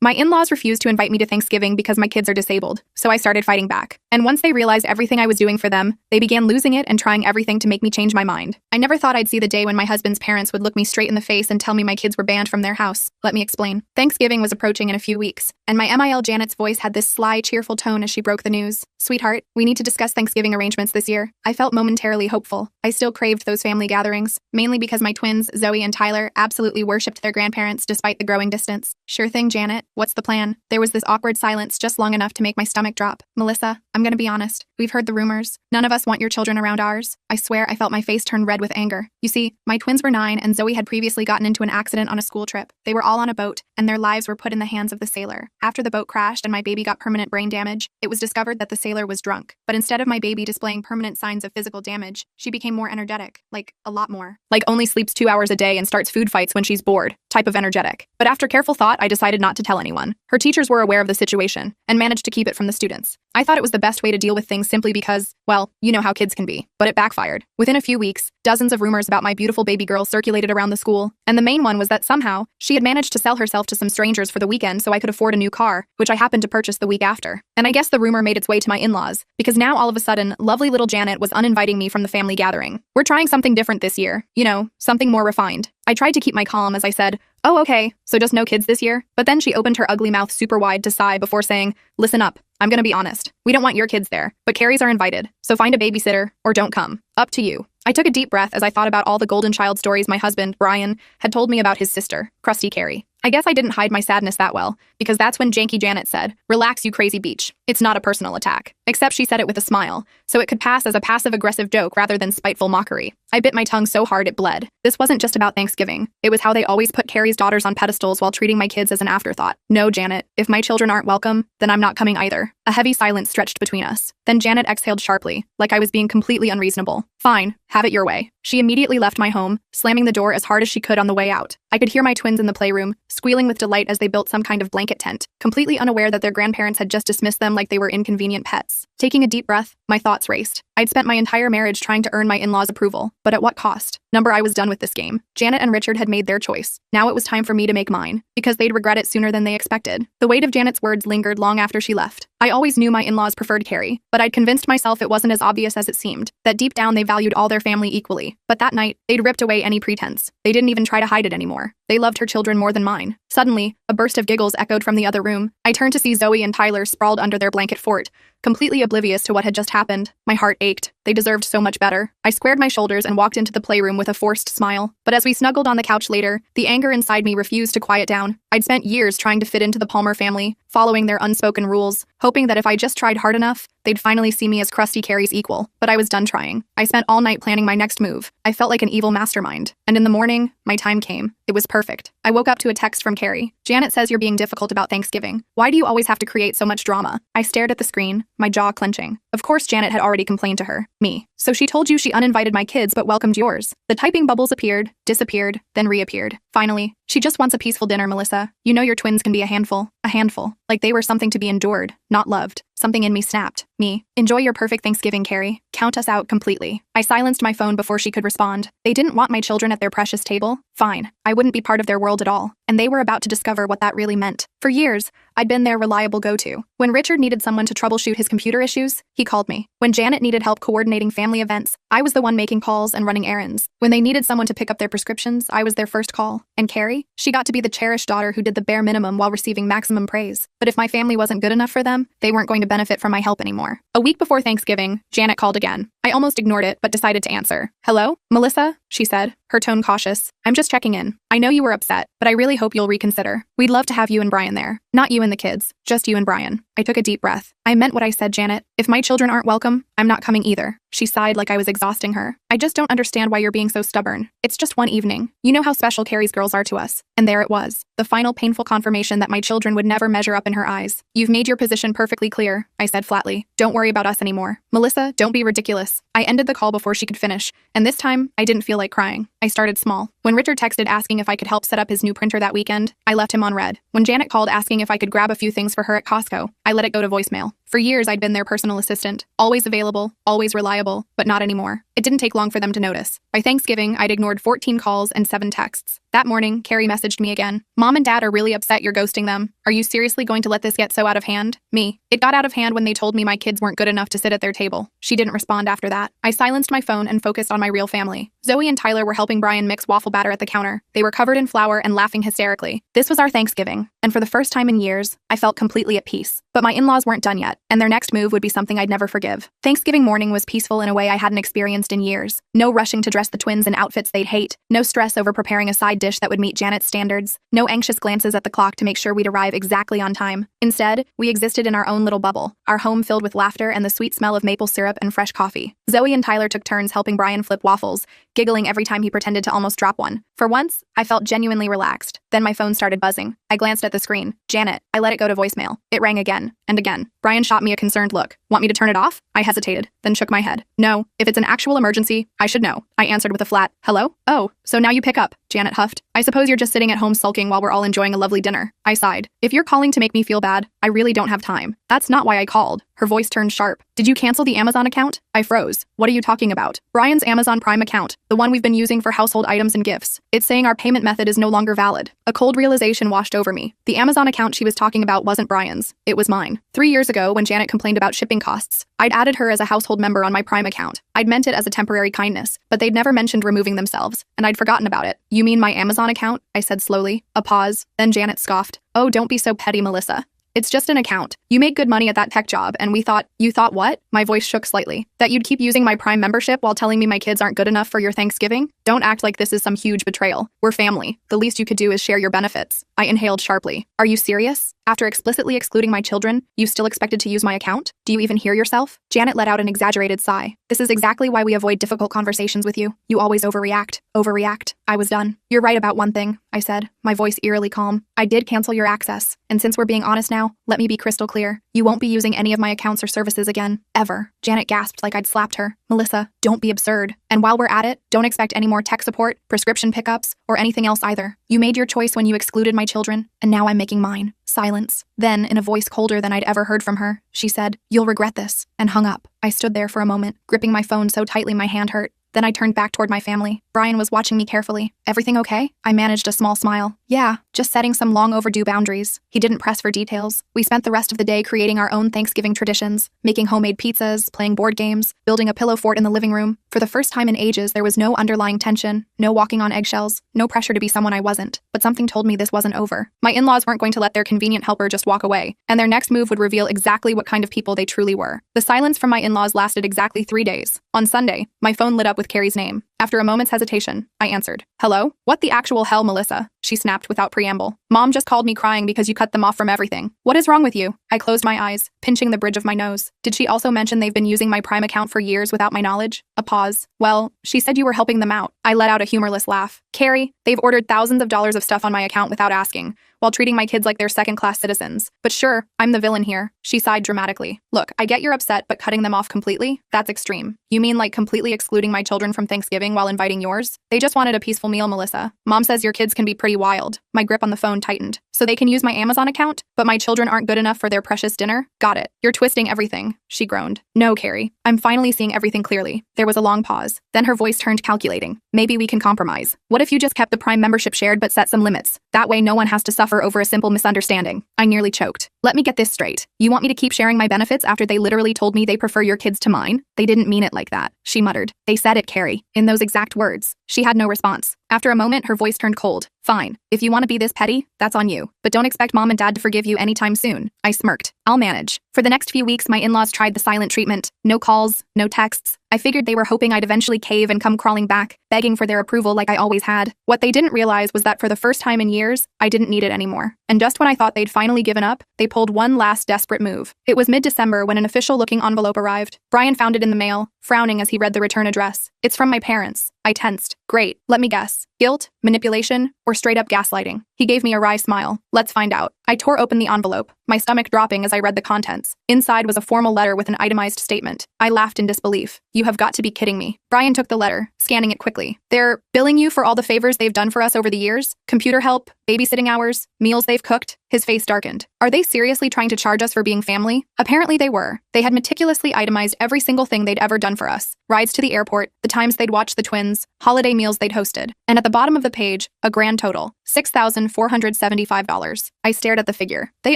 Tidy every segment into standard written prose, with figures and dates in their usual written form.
My in-laws refused to invite me to Thanksgiving because my kids are disabled, so I started fighting back. And once they realized everything I was doing for them, they began losing it and trying everything to make me change my mind. I never thought I'd see the day when my husband's parents would look me straight in the face and tell me my kids were banned from their house. Let me explain. Thanksgiving was approaching in a few weeks, and my MIL Janet's voice had this sly, cheerful tone as she broke the news. Sweetheart, we need to discuss Thanksgiving arrangements this year. I felt momentarily hopeful. I still craved those family gatherings, mainly because my twins, Zoe and Tyler, absolutely worshipped their grandparents despite the growing distance. Sure thing, Janet. What's the plan? There was this awkward silence just long enough to make my stomach drop. Melissa, I'm gonna be honest. We've heard the rumors. None of us want your children around ours. I swear I felt my face turn red with anger. You see, my twins were 9 and Zoe had previously gotten into an accident on a school trip. They were all on a boat, and their lives were put in the hands of the sailor. After the boat crashed and my baby got permanent brain damage, it was discovered that the sailor was drunk. But instead of my baby displaying permanent signs of physical damage, she became more energetic. Like, a lot more. Like only sleeps 2 hours a day and starts food fights when she's bored. Type of energetic. But after careful thought, I decided not to tell anyone. Her teachers were aware of the situation and managed to keep it from the students. I thought it was the best way to deal with things simply because, well, you know how kids can be. But it backfired. Within a few weeks, dozens of rumors about my beautiful baby girl circulated around the school, and the main one was that somehow she had managed to sell herself to some strangers for the weekend so I could afford a new car, which I happened to purchase the week after. And I guess the rumor made its way to my in-laws, because now all of a sudden, lovely little Janet was uninviting me from the family gathering. We're trying something different this year, you know, something more refined. I tried to keep my calm as I said, "Oh, okay, so just no kids this year?" But then she opened her ugly mouth super wide to sigh before saying, "Listen up, I'm gonna be honest. We don't want your kids there, but Carrie's are invited, so find a babysitter, or don't come. Up to you." I took a deep breath as I thought about all the golden child stories my husband, Brian, had told me about his sister, Krusty Carrie. I guess I didn't hide my sadness that well, because that's when Janky Janet said, "Relax, you crazy beach. It's not a personal attack." Except she said it with a smile, so it could pass as a passive-aggressive joke rather than spiteful mockery. I bit my tongue so hard it bled. This wasn't just about Thanksgiving. It was how they always put Carrie's daughters on pedestals while treating my kids as an afterthought. "No, Janet, if my children aren't welcome, then I'm not coming either." A heavy silence stretched between us. Then Janet exhaled sharply, like I was being completely unreasonable. "Fine, have it your way." She immediately left my home, slamming the door as hard as she could on the way out. I could hear my twins in the playroom, squealing with delight as they built some kind of blanket tent, completely unaware that their grandparents had just dismissed them like they were inconvenient pets. Taking a deep breath, my thoughts raced. I'd spent my entire marriage trying to earn my in-laws' approval, but at what cost? I was done with this game. Janet and Richard had made their choice. Now it was time for me to make mine, because they'd regret it sooner than they expected. The weight of Janet's words lingered long after she left. I always knew my in-laws preferred Carrie, but I'd convinced myself it wasn't as obvious as it seemed, that deep down they valued all their family equally. But that night, they'd ripped away any pretense. They didn't even try to hide it anymore. They loved her children more than mine. Suddenly, a burst of giggles echoed from the other room. I turned to see Zoe and Tyler sprawled under their blanket fort, completely oblivious to what had just happened. My heart ached. They deserved so much better. I squared my shoulders and walked into the playroom with a forced smile. But as we snuggled on the couch later, the anger inside me refused to quiet down. I'd spent years trying to fit into the Palmer family, following their unspoken rules, hoping that if I just tried hard enough, they'd finally see me as Krusty Carrie's equal. But I was done trying. I spent all night planning my next move. I felt like an evil mastermind. And in the morning, my time came. It was perfect. I woke up to a text from Carrie. "Janet says you're being difficult about Thanksgiving. Why do you always have to create so much drama?" I stared at the screen, my jaw clenching. Of course Janet had already complained to her. Me. "So she told you she uninvited my kids but welcomed yours." The typing bubbles appeared, disappeared, then reappeared. Finally, "She just wants a peaceful dinner, Melissa. You know your twins can be a handful. A handful. Like they were something to be endured, not loved." Something in me snapped. Me. "Enjoy your perfect Thanksgiving, Carrie. Count us out completely." I silenced my phone before she could respond. They didn't want my children at their precious table? Fine. I wouldn't be part of their world at all. And they were about to discover what that really meant. For years, I'd been their reliable go-to. When Richard needed someone to troubleshoot his computer issues, he called me. When Janet needed help coordinating family events, I was the one making calls and running errands. When they needed someone to pick up their prescriptions, I was their first call. And Carrie? She got to be the cherished daughter who did the bare minimum while receiving maximum praise. But if my family wasn't good enough for them, they weren't going to benefit from my help anymore. A week before Thanksgiving, Janet called again. I almost ignored it, but decided to answer. "Hello? Melissa?" she said, her tone cautious. "I'm just checking in. I know you were upset, but I really hope you'll reconsider. We'd love to have you and Brian there. Not you and the kids, just you and Brian." I took a deep breath. "I meant what I said, Janet. If my children aren't welcome, I'm not coming either." She sighed like I was exhausting her. "I just don't understand why you're being so stubborn. It's just one evening. You know how special Carrie's girls are to us." And there it was, the final painful confirmation that my children would never measure up in her eyes. "You've made your position perfectly clear," I said flatly. "Don't worry about us anymore. Melissa, don't be ridiculous." I ended the call before she could finish, and this time, I didn't feel like crying. I started small. When Richard texted asking if I could help set up his new printer that weekend, I left him on red. When Janet called asking if I could grab a few things for her at Costco, I let it go to voicemail. For years, I'd been their personal assistant, always available, always reliable, but not anymore. It didn't take long for them to notice. By Thanksgiving, I'd ignored 14 calls and 7 texts. That morning, Carrie messaged me again. Mom and Dad are really upset you're ghosting them. Are you seriously going to let this get so out of hand? Me. It got out of hand when they told me my kids weren't good enough to sit at their table. She didn't respond after that. I silenced my phone and focused on my real family. Zoe and Tyler were helping Brian mix waffle batter at the counter. They were covered in flour and laughing hysterically. This was our Thanksgiving, and for the first time in years, I felt completely at peace. But my in-laws weren't done yet, and their next move would be something I'd never forgive. Thanksgiving morning was peaceful in a way I hadn't experienced in years. No rushing to dress the twins in outfits they'd hate. No stress over preparing a side dish that would meet Janet's standards. No anxious glances at the clock to make sure we'd arrive exactly on time. Instead, we existed in our own little bubble, our home filled with laughter and the sweet smell of maple syrup and fresh coffee. Zoe and Tyler took turns helping Brian flip waffles, giggling every time he pretended to almost drop one. For once, I felt genuinely relaxed. Then my phone started buzzing. I glanced at the screen. Janet. I let it go to voicemail. It rang again and again. Brian shot me a concerned look. Want me to turn it off? I hesitated, then shook my head. No, if it's an actual emergency, I should know. I answered with a flat, hello? Oh, so now you pick up, Janet huffed. I suppose you're just sitting at home sulking while we're all enjoying a lovely dinner. I sighed. If you're calling to make me feel bad, I really don't have time. That's not why I called. Her voice turned sharp. Did you cancel the Amazon account? I froze. What are you talking about? Brian's Amazon Prime account, the one we've been using for household items and gifts. It's saying our payment method is no longer valid. A cold realization washed over me. The Amazon account she was talking about wasn't Brian's. It was mine. 3 years ago, when Janet complained about shipping costs, I'd added her as a household member on my Prime account. I'd meant it as a temporary kindness, but they'd never mentioned removing themselves, and I'd forgotten about it. You mean my Amazon account? I said slowly. A pause. Then Janet scoffed. Oh, don't be so petty, Melissa. It's just an account. You make good money at that tech job, and we thought— You thought what? My voice shook slightly. That you'd keep using my Prime membership while telling me my kids aren't good enough for your Thanksgiving? Don't act like this is some huge betrayal. We're family. The least you could do is share your benefits. I inhaled sharply. Are you serious? After explicitly excluding my children, you still expected to use my account? Do you even hear yourself? Janet let out an exaggerated sigh. This is exactly why we avoid difficult conversations with you. You always overreact. Overreact. I was done. You're right about one thing, I said, my voice eerily calm. I did cancel your access, and since we're being honest now, let me be crystal clear. You won't be using any of my accounts or services again. Ever. Janet gasped like I'd slapped her. Melissa, don't be absurd. And while we're at it, don't expect any more tech support, prescription pickups, or anything else either. You made your choice when you excluded my children, and now I'm making mine. Silence. Then, in a voice colder than I'd ever heard from her, she said, You'll regret this, and hung up. I stood there for a moment, gripping my phone so tightly my hand hurt. Then I turned back toward my family. Brian was watching me carefully. Everything okay? I managed a small smile. Yeah, just setting some long overdue boundaries. He didn't press for details. We spent the rest of the day creating our own Thanksgiving traditions, making homemade pizzas, playing board games, building a pillow fort in the living room. For the first time in ages, there was no underlying tension, no walking on eggshells, no pressure to be someone I wasn't. But something told me this wasn't over. My in-laws weren't going to let their convenient helper just walk away, and their next move would reveal exactly what kind of people they truly were. The silence from my in-laws lasted exactly 3 days. On Sunday, my phone lit up with Carrie's name. After a moment's hesitation, I answered. Hello? What the actual hell, Melissa? She snapped without preamble. Mom just called me crying because you cut them off from everything. What is wrong with you? I closed my eyes, pinching the bridge of my nose. Did she also mention they've been using my Prime account for years without my knowledge? A pause. Well, she said you were helping them out. I let out a humorless laugh. Carrie, they've ordered thousands of dollars of stuff on my account without asking, while treating my kids like they're second-class citizens. But sure, I'm the villain here. She sighed dramatically. Look, I get you're upset, but cutting them off completely? That's extreme. You mean like completely excluding my children from Thanksgiving while inviting yours? They just wanted a peaceful meal, Melissa. Mom says your kids can be pretty wild. My grip on the phone tightened. So they can use my Amazon account, but my children aren't good enough for their precious dinner? Got it. You're twisting everything, she groaned. No, Carrie. I'm finally seeing everything clearly. There was a long pause. Then her voice turned calculating. Maybe we can compromise. What if you just kept the Prime membership shared but set some limits? That way no one has to suffer over a simple misunderstanding. I nearly choked. Let me get this straight. You want me to keep sharing my benefits after they literally told me they prefer your kids to mine? They didn't mean it like that, she muttered. They said it, Carrie. In those exact words. She had no response. After a moment, her voice turned cold. Fine. If you want to be this petty, that's on you. But don't expect Mom and Dad to forgive you anytime soon. I smirked. I'll manage. For the next few weeks, my in-laws tried the silent treatment. No calls, no texts. I figured they were hoping I'd eventually cave and come crawling back, begging for their approval like I always had. What they didn't realize was that for the first time in years, I didn't need it anymore. And just when I thought they'd finally given up, they pulled one last desperate move. It was mid-December when an official-looking envelope arrived. Brian found it in the mail, frowning as he read the return address. It's from my parents. I tensed. Great. Let me guess. Guilt, manipulation, or straight-up gaslighting? He gave me a wry smile. Let's find out. I tore open the envelope, my stomach dropping as I read the contents. Inside was a formal letter with an itemized statement. I laughed in disbelief. You have got to be kidding me. Brian took the letter, scanning it quickly. They're billing you for all the favors they've done for us over the years? Computer help, babysitting hours, meals they've cooked? His face darkened. Are they seriously trying to charge us for being family? Apparently they were. They had meticulously itemized every single thing they'd ever done for us. Rides to the airport, the times they'd watched the twins, holiday meals they'd hosted. And at the bottom of the the page, a grand total, $6,475. I stared at the figure. They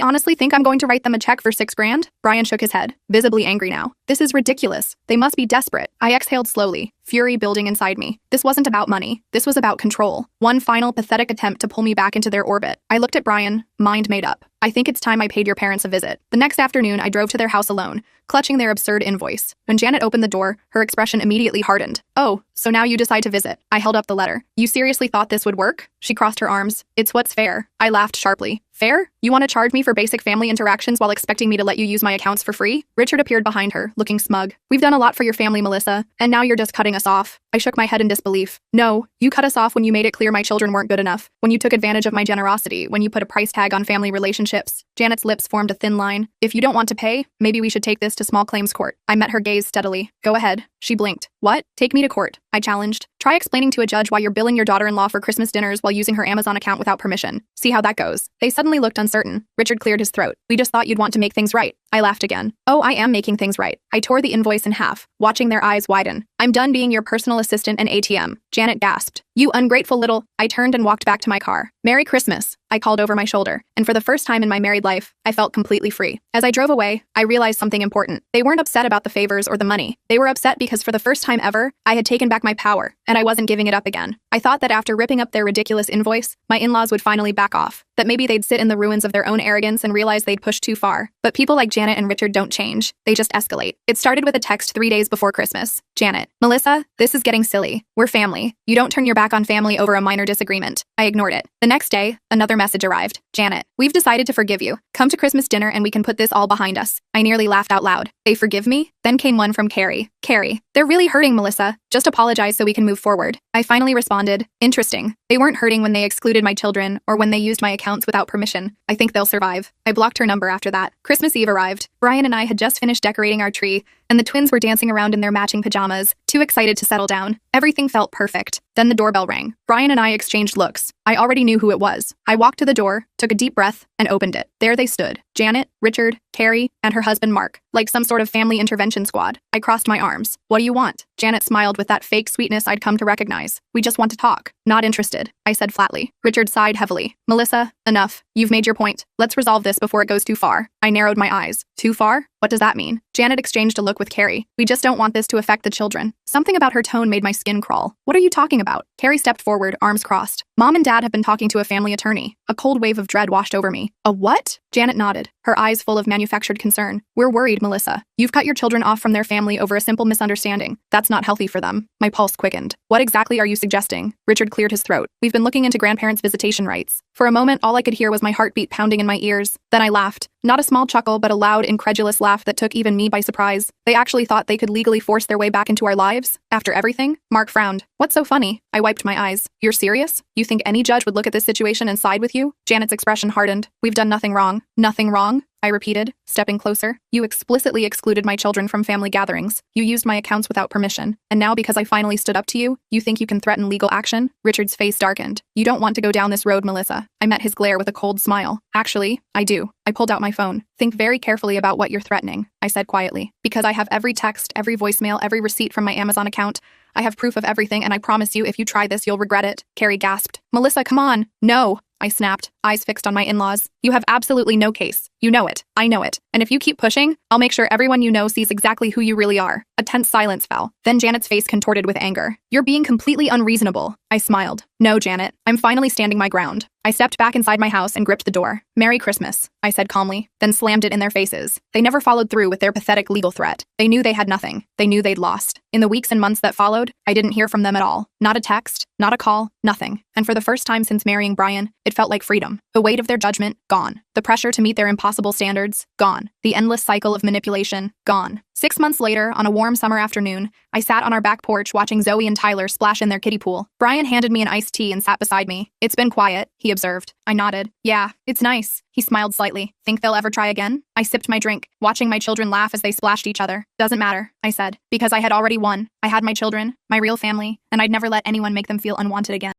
honestly think I'm going to write them a check for $6,000? Brian shook his head, visibly angry now. This is ridiculous. They must be desperate. I exhaled slowly, fury building inside me. This wasn't about money. This was about control. One final pathetic attempt to pull me back into their orbit. I looked at Brian, mind made up. I think it's time I paid your parents a visit. The next afternoon, I drove to their house alone, clutching their absurd invoice. When Janet opened the door, her expression immediately hardened. Oh, so now you decide to visit. I held up the letter. You seriously thought this would work? She crossed her arms. It's what's fair. I laughed sharply. Fair? You want to charge me for basic family interactions while expecting me to let you use my accounts for free? Richard appeared behind her, looking smug. We've done a lot for your family, Melissa, and now you're just cutting us off. I shook my head in disbelief. No, you cut us off when you made it clear my children weren't good enough, when you took advantage of my generosity, when you put a price tag on family relationships. Janet's lips formed a thin line. If you don't want to pay, maybe we should take this to small claims court. I met her gaze steadily. Go ahead. She blinked. What? Take me to court, I challenged. Try explaining to a judge why you're billing your daughter-in-law for Christmas dinners while using her Amazon account without permission. See how that goes. They suddenly looked uncertain. Richard cleared his throat. We just thought you'd want to make things right. I laughed again. Oh, I am making things right. I tore the invoice in half, watching their eyes widen. I'm done being your personal assistant and ATM. Janet gasped. You ungrateful little... I turned and walked back to my car. Merry Christmas, I called over my shoulder, and for the first time in my married life, I felt completely free. As I drove away, I realized something important. They weren't upset about the favors or the money. They were upset because for the first time ever, I had taken back my power, and I wasn't giving it up again. I thought that after ripping up their ridiculous invoice, my in-laws would finally back off, that maybe they'd sit in the ruins of their own arrogance and realize they'd pushed too far. But people like Janet and Richard don't change. They just escalate. It started with a text 3 days before Christmas. Janet, Melissa, this is getting silly. We're family. You don't turn your back on family over a minor disagreement. I ignored it. The next day, another message arrived. Janet, we've decided to forgive you. Come to Christmas dinner and we can put this all behind us. I nearly laughed out loud. They forgive me? Then came one from Carrie. Carrie, they're really hurting, Melissa. Just apologize so we can move forward. I finally responded. Interesting. They weren't hurting when they excluded my children or when they used my accounts without permission. I think they'll survive. I blocked her number after that. Christmas Eve arrived. Brian and I had just finished decorating our tree, and the twins were dancing around in their matching pajamas, too excited to settle down. Everything felt perfect. Then the doorbell rang. Brian and I exchanged looks. I already knew who it was. I walked to the door, took a deep breath, and opened it. There they stood. Janet, Richard, Carrie, and her husband Mark, like some sort of family intervention squad. I crossed my arms. What do you want? Janet smiled with that fake sweetness I'd come to recognize. We just want to talk. Not interested, I said flatly. Richard sighed heavily. Melissa, enough. You've made your point. Let's resolve this before it goes too far. I narrowed my eyes. Too far? What does that mean? Janet exchanged a look with Carrie. We just don't want this to affect the children. Something about her tone made my skin crawl. What are you talking about? Carrie stepped forward, arms crossed. Mom and Dad have been talking to a family attorney. A cold wave of dread washed over me. A what? Janet nodded, her eyes full of manufactured concern. We're worried, Melissa. You've cut your children off from their family over a simple misunderstanding. That's not healthy for them. My pulse quickened. What exactly are you suggesting? Richard cleared his throat. We've been looking into grandparents' visitation rights. For a moment, all I could hear was my heartbeat pounding in my ears. Then I laughed. Not a small chuckle, but a loud, incredulous laugh that took even me by surprise. They actually thought they could legally force their way back into our lives? After everything? Mark frowned. What's so funny? I wiped my eyes. You're serious? You think any judge would look at this situation and side with you? Janet's expression hardened. We've done nothing wrong. Nothing wrong? I repeated, stepping closer. You explicitly excluded my children from family gatherings. You used my accounts without permission. And now because I finally stood up to you, you think you can threaten legal action? Richard's face darkened. You don't want to go down this road, Melissa. I met his glare with a cold smile. Actually, I do. I pulled out my phone. Think very carefully about what you're threatening, I said quietly. Because I have every text, every voicemail, every receipt from my Amazon account. I have proof of everything, and I promise you if you try this, you'll regret it. Carrie gasped. Melissa, come on. No. I snapped, eyes fixed on my in-laws. You have absolutely no case. You know it. I know it. And if you keep pushing, I'll make sure everyone you know sees exactly who you really are. A tense silence fell. Then Janet's face contorted with anger. You're being completely unreasonable. I smiled. No, Janet. I'm finally standing my ground. I stepped back inside my house and gripped the door. Merry Christmas, I said calmly, then slammed it in their faces. They never followed through with their pathetic legal threat. They knew they had nothing. They knew they'd lost. In the weeks and months that followed, I didn't hear from them at all. Not a text, not a call, nothing. And for the first time since marrying Brian, it felt like freedom. The weight of their judgment, gone. The pressure to meet their impossible standards, gone. The endless cycle of manipulation, gone. 6 months later, on a warm summer afternoon, I sat on our back porch watching Zoe and Tyler splash in their kiddie pool. Brian handed me an iced tea and sat beside me. It's been quiet, he observed. I nodded. Yeah, it's nice. He smiled slightly. Think they'll ever try again? I sipped my drink, watching my children laugh as they splashed each other. Doesn't matter, I said, because I had already won. I had my children, my real family, and I'd never let anyone make them feel unwanted again.